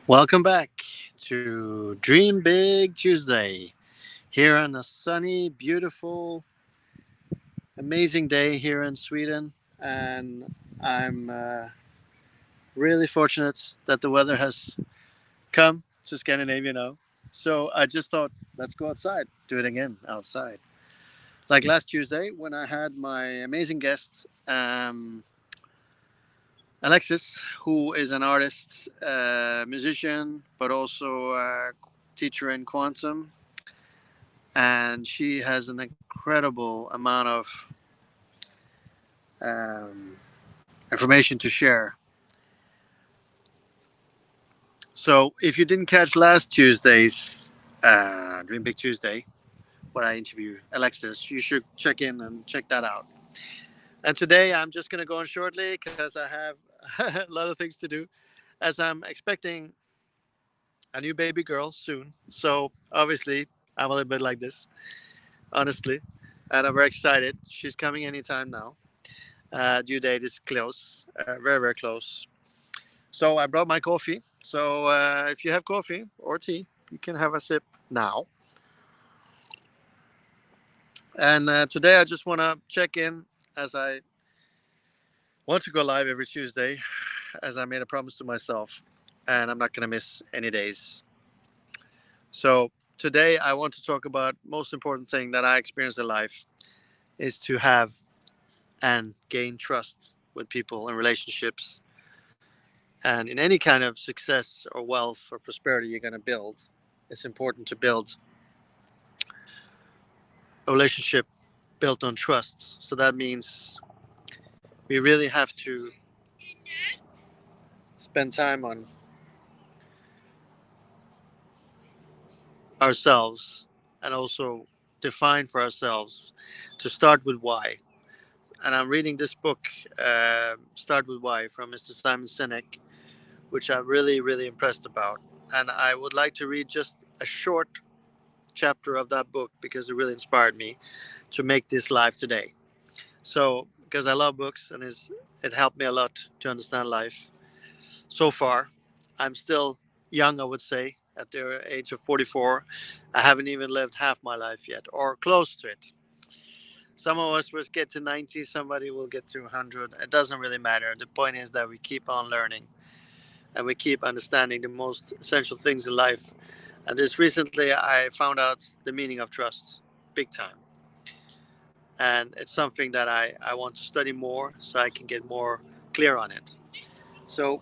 Welcome back to Dream Big Tuesday here on a sunny, beautiful, amazing day here in Sweden. And I'm really fortunate that the weather has come to Scandinavia now. So I just thought, let's go outside, do it again outside. Like last Tuesday when I had my amazing guest, Alexis, who is an artist, musician, but also a teacher in quantum, and she has an incredible amount of um, information to share. So, if you didn't catch last Tuesday's Dream Big Tuesday, where I interview Alexis, you should check in and check that out. And today, I'm just going to go on shortly because I have a lot of things to do, as I'm expecting a new baby girl soon. So, obviously, I'm a little bit like this, honestly, and I'm very excited. She's coming anytime now. Due date is close, very, very close. So I brought my coffee. So if you have coffee or tea, you can have a sip now. And today I just want to check in, as I want to go live every Tuesday, as I made a promise to myself, and I'm not going to miss any days. So today I want to talk about most important thing that I experienced in life is to have and gain trust with people and relationships. And in any kind of success or wealth or prosperity you're going to build, it's important to build a relationship built on trust. So that means we really have to spend time on ourselves and also define for ourselves to start with why. And I'm reading this book, Start with Why, from Mr. Simon Sinek, which I'm really, really impressed about. And I would like to read just a short chapter of that book because it really inspired me to make this live today. So, because I love books and it helped me a lot to understand life. So far, I'm still young, I would say, at the age of 44. I haven't even lived half my life yet, or close to it. Some of us will get to 90, somebody will get to 100. It doesn't really matter. The point is that we keep on learning and we keep understanding the most essential things in life. And this recently, I found out the meaning of trust big time. And it's something that I want to study more so I can get more clear on it. So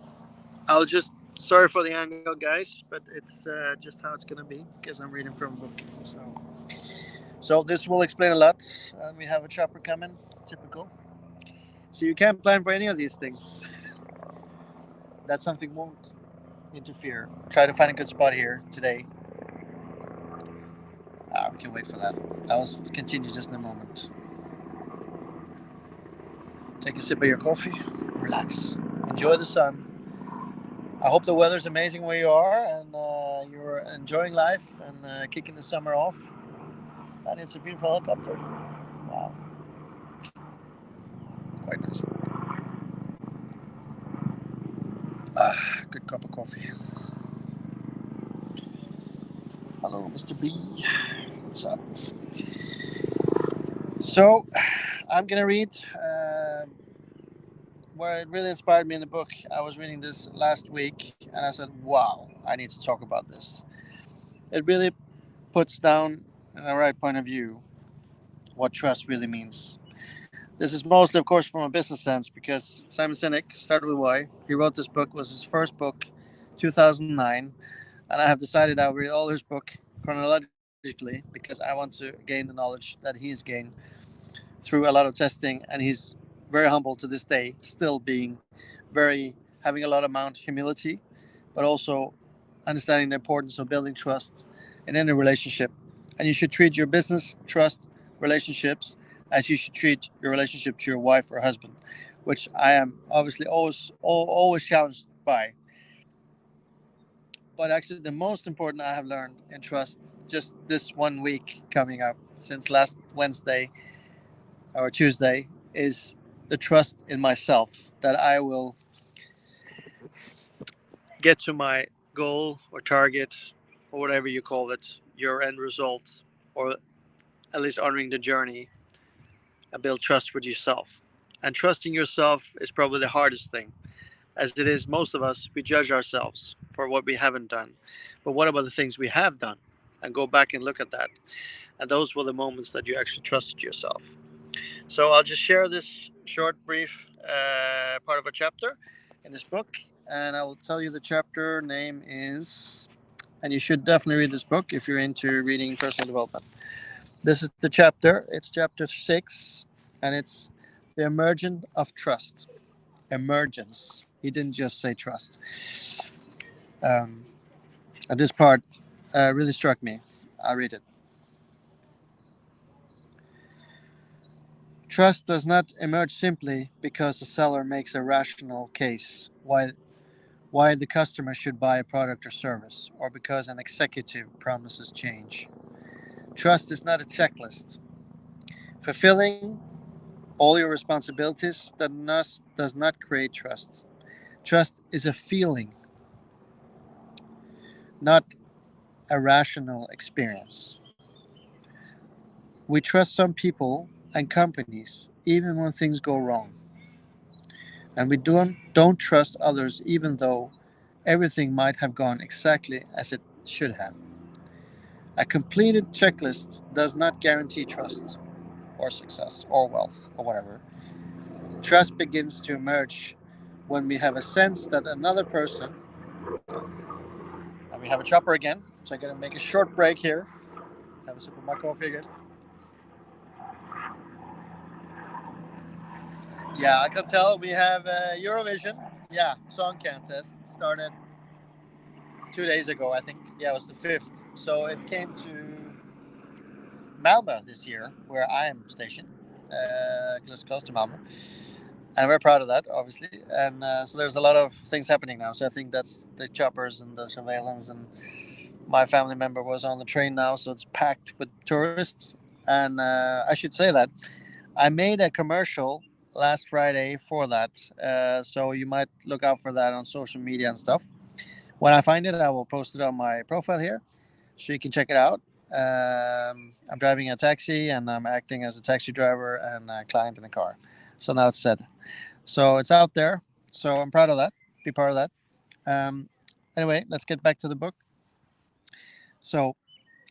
I'll just, sorry for the angle, guys, but it's just how it's going to be because I'm reading from a book. So this will explain a lot. And we have a chopper coming, typical. So you can't plan for any of these things. That something won't interfere. Try to find a good spot here today. We can wait for that. I'll continue just in a moment. Take a sip of your coffee, relax, enjoy the sun. I hope the weather's amazing where you are and you're enjoying life and kicking the summer off. And it's a beautiful helicopter. Wow, quite nice. Good cup of coffee. Hello, Mr. B. What's up? So, I'm gonna read where it really inspired me in the book. I was reading this last week and I said, wow, I need to talk about this. It really puts down in the right point of view what trust really means. This is mostly, of course, from a business sense because Simon Sinek started with why. He wrote this book, was his first book, 2009, and I have decided I'll read all his book chronologically because I want to gain the knowledge that he's gained through a lot of testing, and he's very humble to this day, still being very having a lot of amount of humility, but also understanding the importance of building trust in any relationship. And you should treat your business, trust, relationships as you should treat your relationship to your wife or husband, which I am obviously always challenged by. But actually, the most important I have learned in trust just this 1 week coming up since last Wednesday or Tuesday is the trust in myself that I will get to my goal or target or whatever you call it, your end result, or at least honoring the journey, and build trust with yourself. And trusting yourself is probably the hardest thing. As it is, most of us, we judge ourselves for what we haven't done. But what about the things we have done? And go back and look at that. And those were the moments that you actually trusted yourself. So I'll just share this short, brief part of a chapter in this book. And I will tell you the chapter name is, and you should definitely read this book if you're into reading personal development. This is the chapter, it's chapter 6, and it's the emergence of trust. Emergence. He didn't just say trust. Um, and this part really struck me. I'll read it. Trust does not emerge simply because the seller makes a rational case why the customer should buy a product or service, or because an executive promises change. Trust is not a checklist. Fulfilling all your responsibilities does not create trust. Trust is a feeling, not a rational experience. We trust some people and companies even when things go wrong. And we don't trust others even though everything might have gone exactly as it should have. A completed checklist does not guarantee trust or success or wealth or whatever. Trust begins to emerge when we have a sense that another person, and we have a chopper again, so I'm going to make a short break here. Have a sip of my coffee again. Yeah, I can tell we have Eurovision. Yeah, song contest started 2 days ago, I think. Yeah, it was the 5th. So it came to Malmö this year, where I am stationed, close to Malmö. And we're proud of that, obviously. And so there's a lot of things happening now. So I think that's the choppers and the surveillance. And my family member was on the train now, so it's packed with tourists. And I should say that I made a commercial last Friday for that. So you might look out for that on social media and stuff. When I find it, I will post it on my profile here so you can check it out. I'm driving a taxi and I'm acting as a taxi driver and a client in the car. So now it's said. So it's out there. So I'm proud of that. Be part of that. Um, anyway, let's get back to the book. So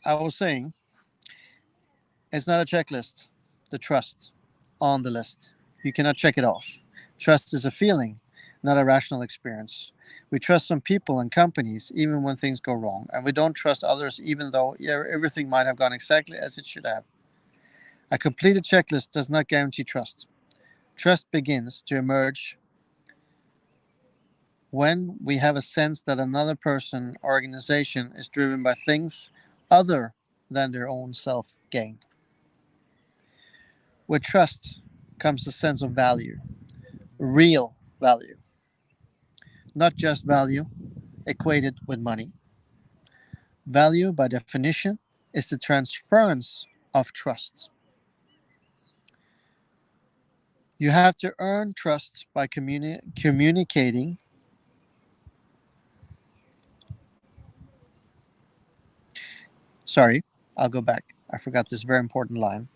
I was saying it's not a checklist, the trust on the list. You cannot check it off. Trust is a feeling, not a rational experience. We trust some people and companies even when things go wrong, and we don't trust others even though everything might have gone exactly as it should have. A completed checklist does not guarantee trust. Trust begins to emerge when we have a sense that another person or organization is driven by things other than their own self gain. With trust comes a sense of value, real value, not just value equated with money. Value, by definition, is the transference of trust. You have to earn trust by communicating. Sorry, I'll go back. I forgot this very important line.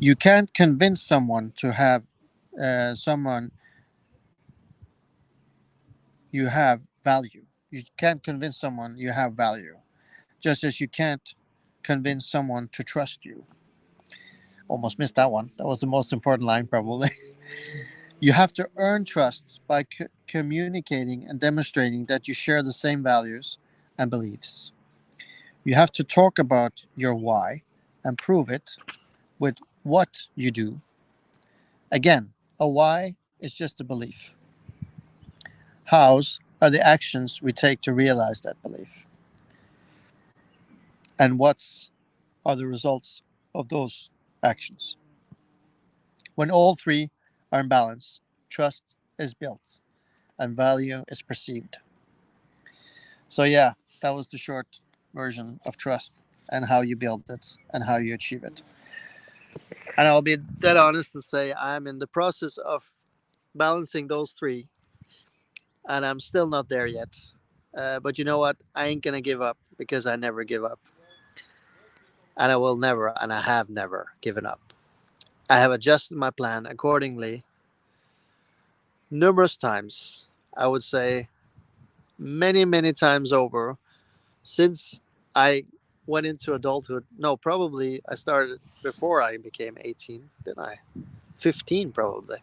You can't convince someone to have someone you have value. You can't convince someone you have value, just as you can't convince someone to trust you. Almost missed that one. That was the most important line, probably. You have to earn trust by communicating and demonstrating that you share the same values and beliefs. You have to talk about your why and prove it with what you do. Again, a why is just a belief. Hows are the actions we take to realize that belief. And what's are the results of those actions. When all three are in balance, trust is built and value is perceived. So, yeah, that was the short version of trust and how you build it and how you achieve it. And I'll be dead honest and say I'm in the process of balancing those three, and I'm still not there yet. But you know what? I ain't gonna give up because I never give up, and I will never, and I have never given up. I have adjusted my plan accordingly numerous times. I would say many, many times over since I went into adulthood. No, probably I started before I became 18, didn't I? 15 probably.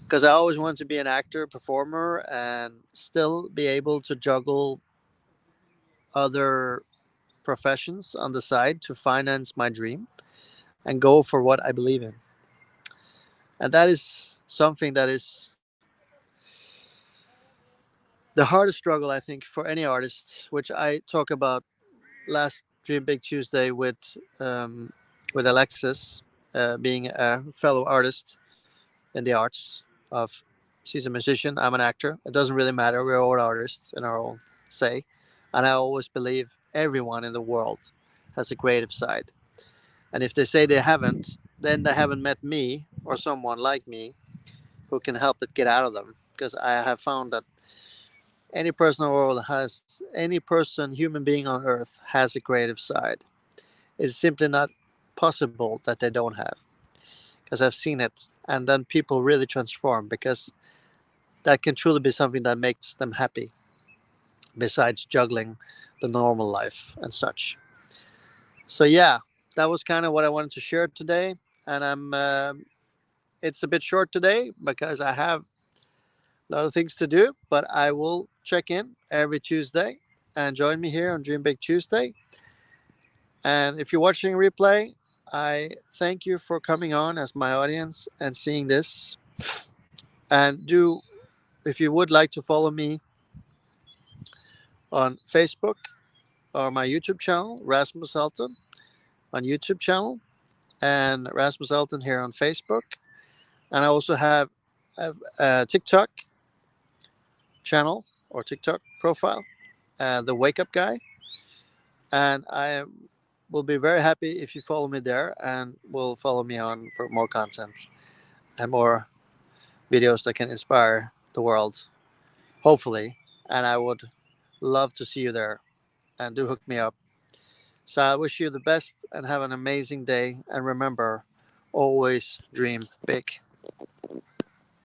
Because I always wanted to be an actor, performer, and still be able to juggle other professions on the side to finance my dream and go for what I believe in. And that is something that is the hardest struggle, I think, for any artist, which I talk about last Dream Big Tuesday with Alexis, being a fellow artist in the arts. Of she's a musician, I'm an actor. It doesn't really matter. We're all artists in our own say, and I always believe everyone in the world has a creative side. And if they say they haven't, then they haven't met me or someone like me who can help it get out of them. Because I have found that any person in the world has, any person, human being on earth has a creative side. It's simply not possible that they don't have. Because I've seen it. And then people really transform because that can truly be something that makes them happy, besides juggling the normal life and such. So, yeah, that was kind of what I wanted to share today. And it's a bit short today because I have a lot of things to do, but I will check in every Tuesday and join me here on Dream Big Tuesday. And if you're watching replay, I thank you for coming on as my audience and seeing this. And do, if you would like to follow me on Facebook or my YouTube channel, Rasmus Elton on YouTube channel, and Rasmus Elton here on Facebook. And I also have a TikTok channel or TikTok profile, The Wake Up Guy. And I will be very happy if you follow me there and will follow me on for more content and more videos that can inspire the world, hopefully. And I would love to see you there, and do hook me up. So I wish you the best and have an amazing day. And remember, always dream big.